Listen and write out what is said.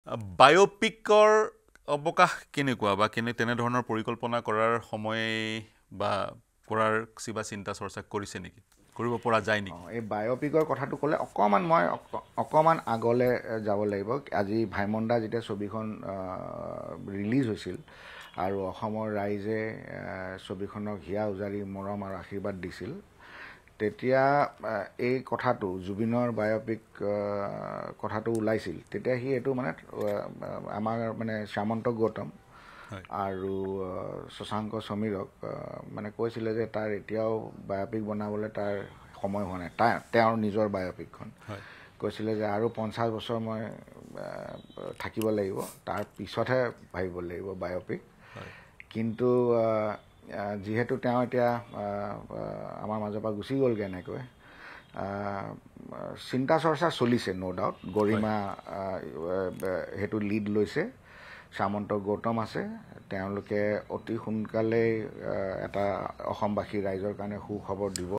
বায়োপিকৰ অৱকাশ কেনেকুৱা বা তেনেধৰণৰ পৰিকল্পনা কৰাৰ সময় বা কৰাৰ কিবা চিন্তা চৰ্চা কৰিছে নেকি কৰিব পৰা যায় নেকি এই বায়োপিকৰ কথাটো ক'লে অকণমান আগলৈ যাব লাগিব আজি ভাইমন দা যেতিয়া ছবিখন ৰিলিজ হৈছিল আৰু অসমৰ ৰাইজে ছবিখনক হিয়া উজাৰি মৰম আৰু আশীৰ্বাদ দিছিল তেতিয়া এই কথাটো জুবিনৰ বায়োপিক কথাটো ওলাইছিল তেতিয়া সি এইটো মানে আমাৰ মানে শ্যামন্ত গৌতম আৰু শশাংক সমীৰক মানে কৈছিলে যে তাৰ এতিয়াও বায়োপিক বনাবলৈ তাৰ সময় হোৱা নাই তেওঁৰ নিজৰ বায়োপিকখন কৈছিলে যে আৰু 50 বছৰ মই থাকিব লাগিব তাৰ পিছতহে ভাবিব লাগিব বায়োপিক কিন্তু যিহেতু তেওঁ এতিয়া আমাৰ মাজৰ পৰা গুচি গ'লগৈ এনেকৈ চিন্তা চৰ্চা চলিছে ন' ডাউট গৰিমা সেইটো লিড লৈছে শ্যামন্ত গৌতম আছে তেওঁলোকে অতি সোনকালেই এটা অসমবাসী ৰাইজৰ কাৰণে সুখবৰ দিব